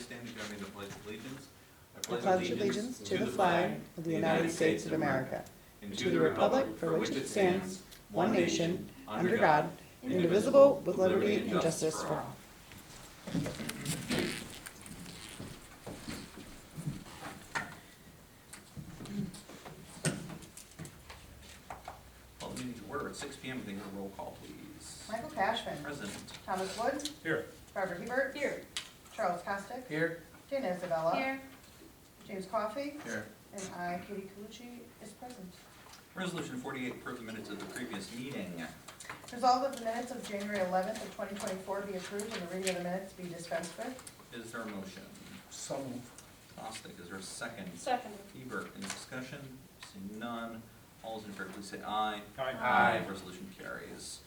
stand and join me in the Pledge of Allegiance. I pledge allegiance to the flag of the United States of America and to the republic for which it stands, one nation, under God, indivisible, with liberty and justice for all. Call the meeting to order at 6 p.m. Can I get a roll call, please? Michael Cashman. Present. Thomas Wood. Here. Barbara Hebert. Here. Charles Costick. Here. Dana Isabella. Here. James Coffey. Here. And I, Katie Colucci, is present. Resolution 48, approve the minutes of the previous meeting. Resolved that the minutes of January 11th of 2024 be approved and the reading of the minutes be dispensed with. Is there a motion? So moved. Costick, is there a second? Second. Hebert, any discussion? Seeing none. All those in favor, please say aye. Aye. Resolution carries.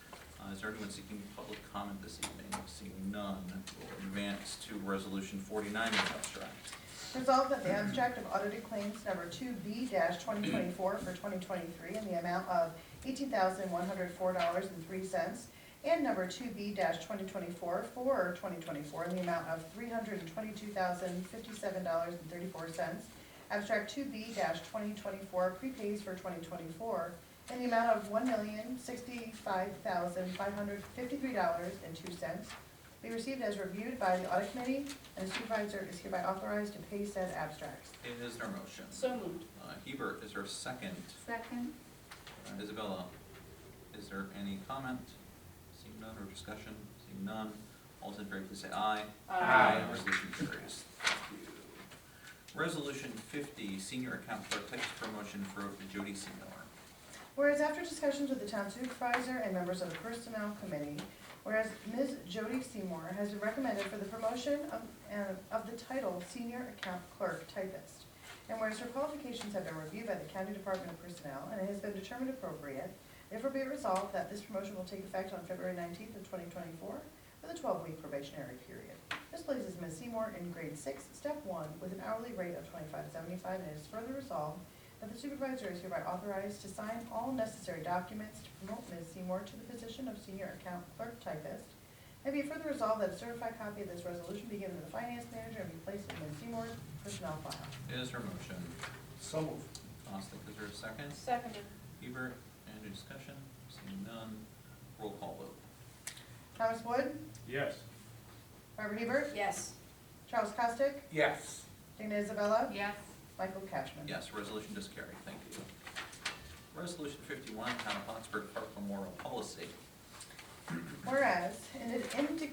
Is there anyone seeking public comment this evening? Seeing none, we'll advance to resolution 49 in the abstract. Resolved that the abstract of audited claims number 2B-2024 for 2023 in the amount of $18,104.03 and number 2B-2024 for 2024 in the amount of $322,057.34. Abstract 2B-2024 prepays for 2024 in the amount of $1,065,553.02 be received as reviewed by the audit committee, and the supervisor is hereby authorized to pay said abstracts. Is there a motion? So moved. Hebert, is there a second? Second. Isabella, is there any comment? Seeing none, or discussion? Seeing none, all those in favor, please say aye. Aye. Resolution carries. Thank you. Resolution 50, senior account clerk types promotion for Jody Seymour. Whereas after discussions with the town supervisor and members of the personnel committee, whereas Ms. Jody Seymour has been recommended for the promotion of the title Senior Account Clerk Typist, and whereas her qualifications have been reviewed by the County Department of Personnel and it has been determined appropriate, therefore be it resolved that this promotion will take effect on February 19th of 2024 with a 12-week probationary period. This places Ms. Seymour in grade 6, step 1, with an hourly rate of $25.75, and it is further resolved that the supervisor is hereby authorized to sign all necessary documents to promote Ms. Seymour to the position of Senior Account Clerk Typist, and be further resolved that a certified copy of this resolution be given to the finance manager and be placed in Ms. Seymour's personnel file. Is there a motion? So moved. Costick, is there a second? Seconded. Hebert, any discussion? Seeing none, roll call vote. Thomas Wood. Yes. Barbara Hebert. Yes. Charles Costick. Yes. Dana Isabella. Yes. Michael Cashman. Yes, resolution does carry. Thank you. Resolution 51, Town of Plattsburgh Park Memorial Policy. Whereas,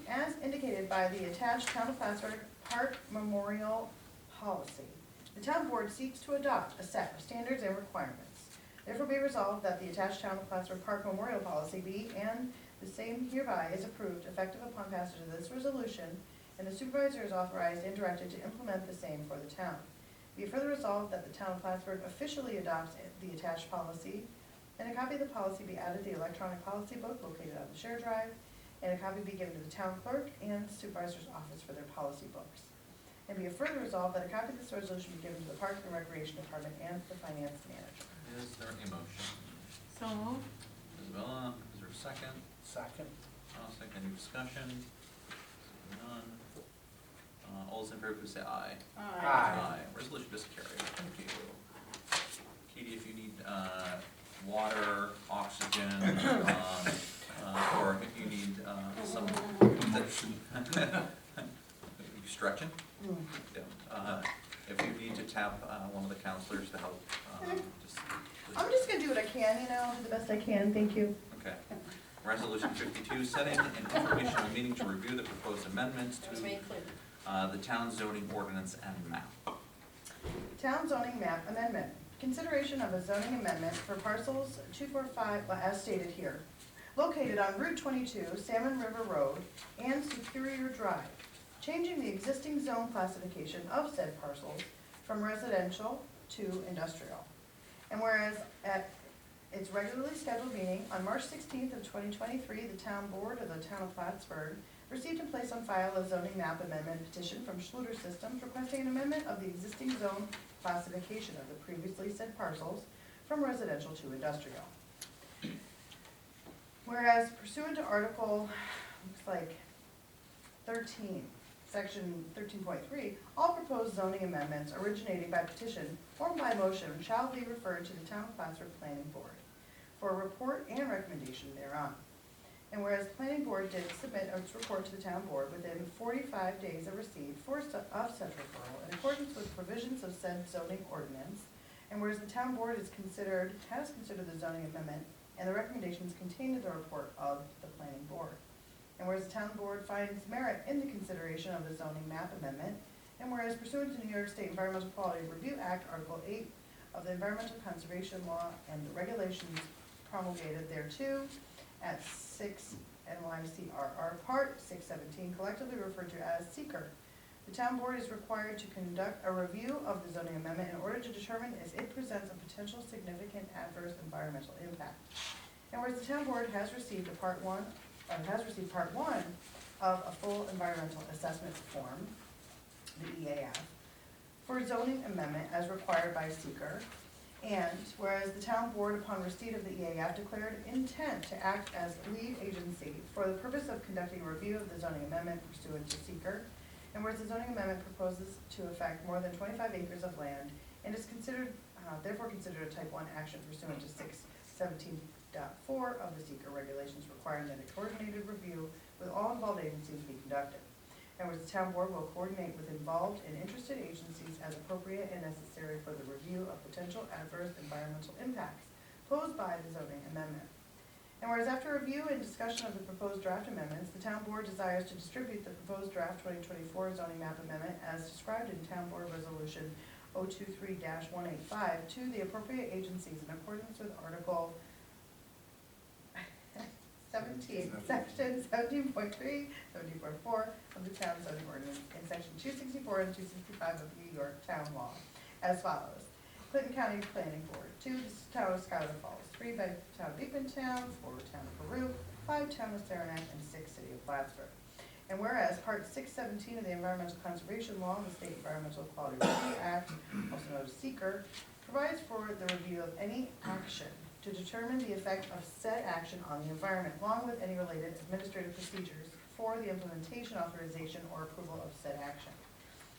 as indicated by the attached Town of Plattsburgh Park Memorial Policy, the town board seeks to adopt a set of standards and requirements. Therefore be resolved that the attached Town of Plattsburgh Park Memorial Policy be, and the same hereby is approved effective upon passage of this resolution, and the supervisor is authorized and directed to implement the same for the town. Be it further resolved that the Town of Plattsburgh officially adopts the attached policy, and a copy of the policy be added to the electronic policy book located on the shared drive, and a copy be given to the town clerk and supervisor's office for their policy books. And be it further resolved that a copy of this resolution be given to the Park and Recreation Department and the finance manager. Is there a motion? So moved. Isabella, is there a second? Second. Costick, any discussion? Seeing none. All those in favor, please say aye. Aye. Resolution does carry. Thank you. Katie, if you need water, oxygen, or if you need some you stretching? Yeah. If you need to tap one of the counselors to help, just please. I'm just gonna do what I can, do the best I can, thank you. Okay. Resolution 52, setting an informational meeting to review the proposed amendments to the town zoning ordinance and map. Town zoning map amendment. Consideration of a zoning amendment for parcels 245, as stated here, located on Route 22, Salmon River Road, and Superior Drive, changing the existing zone classification of said parcels from residential to industrial. And whereas at its regularly scheduled meeting on March 16th of 2023, the town board of the town of Plattsburgh received and placed on file a zoning map amendment petition from Schluter Systems requesting an amendment of the existing zone classification of the previously said parcels from residential to industrial. Whereas pursuant to Article, looks like 13, Section 13.3, all proposed zoning amendments originating by petition formed by motion shall be referred to the Town of Plattsburgh Planning Board for a report and recommendation thereon. And whereas the Planning Board did submit its report to the Town Board within 45 days of receipt of such referral in accordance with provisions of said zoning ordinance, and whereas the Town Board has considered the zoning amendment and the recommendations contained in the report of the Planning Board. And whereas the Town Board finds merit in the consideration of the zoning map amendment, and whereas pursuant to New York State Environmental Quality Review Act, Article 8 of the Environmental Conservation Law and the regulations promulgated thereto at 6 NYCRR Part 617, collectively referred to as seeker, the Town Board is required to conduct a review of the zoning amendment in order to determine if it presents a potential significant adverse environmental impact. And whereas the Town Board has received Part 1 of a full environmental assessment form, the EAF, for zoning amendment as required by seeker, and whereas the Town Board, upon receipt of the EAF, declared intent to act as lead agency for the purpose of conducting a review of the zoning amendment pursuant to seeker, and whereas the zoning amendment proposes to affect more than 25 acres of land and is therefore considered a type 1 action pursuant to 617.4 of the seeker regulations, requiring that a coordinated review with all involved agencies be conducted. And whereas the Town Board will coordinate with involved and interested agencies as appropriate and necessary for the review of potential adverse environmental impacts posed by the zoning amendment. And whereas after review and discussion of the proposed draft amendments, the Town Board desires to distribute the proposed draft 2024 zoning map amendment as described in Town Board Resolution 023-185 to the appropriate agencies in accordance with Article 17, Section 17.3, 17.4 of the Town Zoning Ordinance, and Section 264 and 265 of New York Town Law as follows. Clinton County Planning Board, 2, Town of Schuyler Falls, 3, Town of Beekmantown, 4, Town of Peru, 5, Town of Saranac, and 6, City of Plattsburgh. And whereas Part 617 of the Environmental Conservation Law, the State Environmental Quality Review Act, also known as SEEKR, provides for the review of any action to determine the effect of said action on the environment, along with any related administrative procedures for the implementation, authorization, or approval of said action.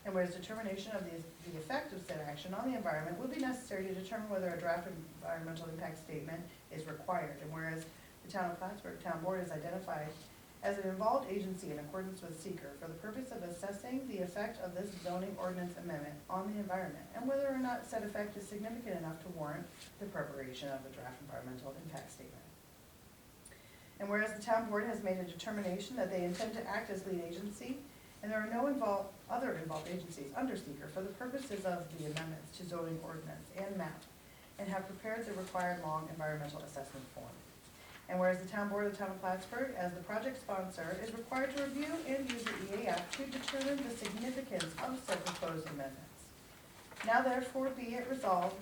And whereas determination of the effect of said action on the environment would be necessary to determine whether a draft environmental impact statement is required. And whereas the Town of Plattsburgh Town Board is identified as an involved agency in accordance with seeker for the purpose of assessing the effect of this zoning ordinance amendment on the environment and whether or not said effect is significant enough to warrant the preparation of a draft environmental impact statement. And whereas the Town Board has made a determination that they intend to act as lead agency and there are no other involved agencies under seeker for the purposes of the amendments to zoning ordinance and map, and have prepared the required long environmental assessment form. And whereas the Town Board of the Town of Plattsburgh, as the project sponsor, is required to review and use the EAF to determine the significance of said proposed amendments. Now therefore be it resolved,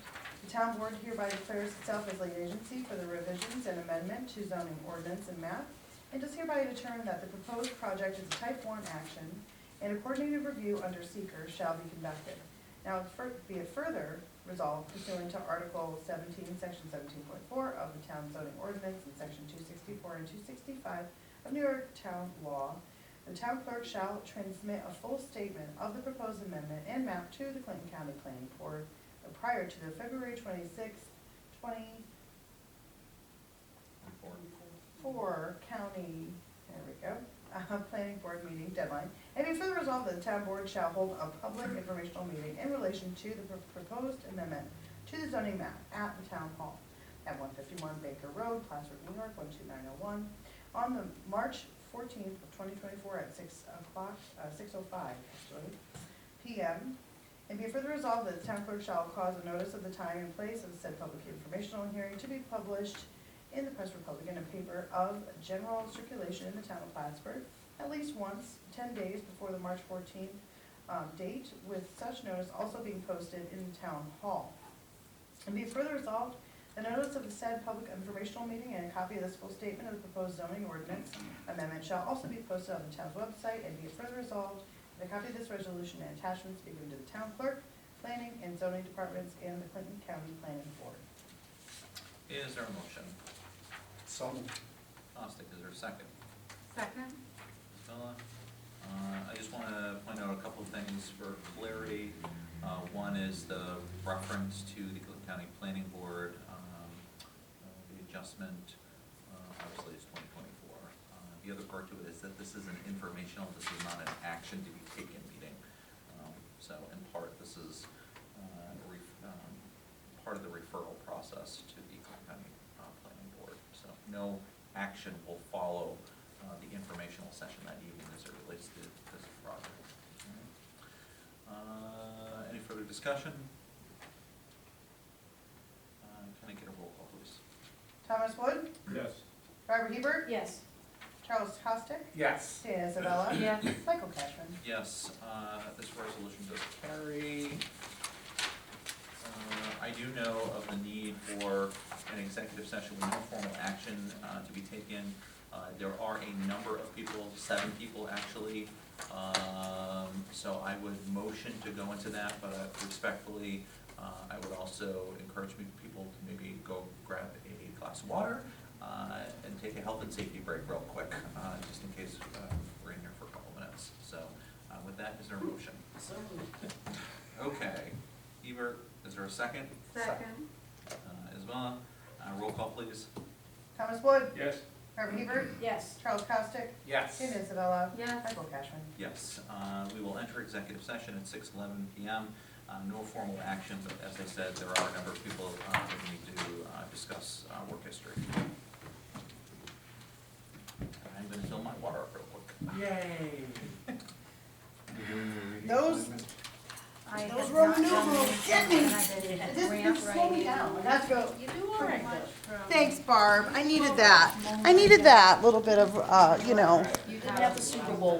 the Town Board hereby declares itself as lead agency for the revisions and amendment to zoning ordinance and map, and does hereby determine that the proposed project is a type 1 action, and a coordinated review under seeker shall be conducted. Now be it further resolved pursuant to Article 17, Section 17.4 of the Town Zoning Ordinance and Section 264 and 265 of New York Town Law, the Town Clerk shall transmit a full statement of the proposed amendment and map to the Clinton County Planning Board prior to the February 26, 2024 county, Planning Board meeting deadline. And be further resolved that the Town Board shall hold a public informational meeting in relation to the proposed amendment to the zoning map at the Town Hall at 151 Baker Road, Plattsburgh, New York, 12901, on the March 14th of 2024 at 6:05 p.m. And be further resolved that the Town Clerk shall cause a notice of the time and place of the said public informational hearing to be published in the Press Republican, a paper of general circulation in the Town of Plattsburgh, at least once, 10 days before the March 14th date, with such notice also being posted in the Town Hall. And be further resolved, the notice of the said public informational meeting and a copy of this full statement of the proposed zoning ordinance amendment shall also be posted on the town's website. And be further resolved, that a copy of this resolution and attachments be given to the Town Clerk, Planning and Zoning Departments, and the Clinton County Planning Board. Is there a motion? So moved. Ostick, is there a second? Second. Miller? I just want to point out a couple of things for clarity. One is the reference to the Clinton County Planning Board, the adjustment, obviously it's 2024. The other part to it is that this is an informational, this is not an action to be taken meeting. So in part, this is part of the referral process to the Clinton County Planning Board. So no action will follow the informational session that evening as it relates to this project. Any further discussion? Can I get a roll call, please? Thomas Wood, Yes. Barbara Hebert, Yes. Charles Costick, Yes. Dana Isabella, Yes. Michael Cashman. Yes, this resolution does carry. I do know of the need for an executive session with no formal action to be taken. There are a number of people, 7 people actually, so I would motion to go into that, but respectfully, I would also encourage people to maybe go grab a glass of water and take a health and safety break real quick, just in case we're in here for a couple minutes. So with that, is there a motion? So moved. Okay, Hebert, is there a second? Second. Isabella, roll call please. Thomas Wood, Yes. Barbara Hebert, Yes. Charles Costick, Yes. Dana Isabella, Yes. Michael Cashman. Yes, we will enter executive session at 6:11 p.m. No formal action, but as I said, there are a number of people that we need to discuss work history. I'm going to fill my water up real quick. Yay. Those Those Roman numerals get me. Just slow me down. Let's go. You do all right, though. Thanks, Barb. I needed that. I needed that little bit of, you know. You didn't have the Super Bowl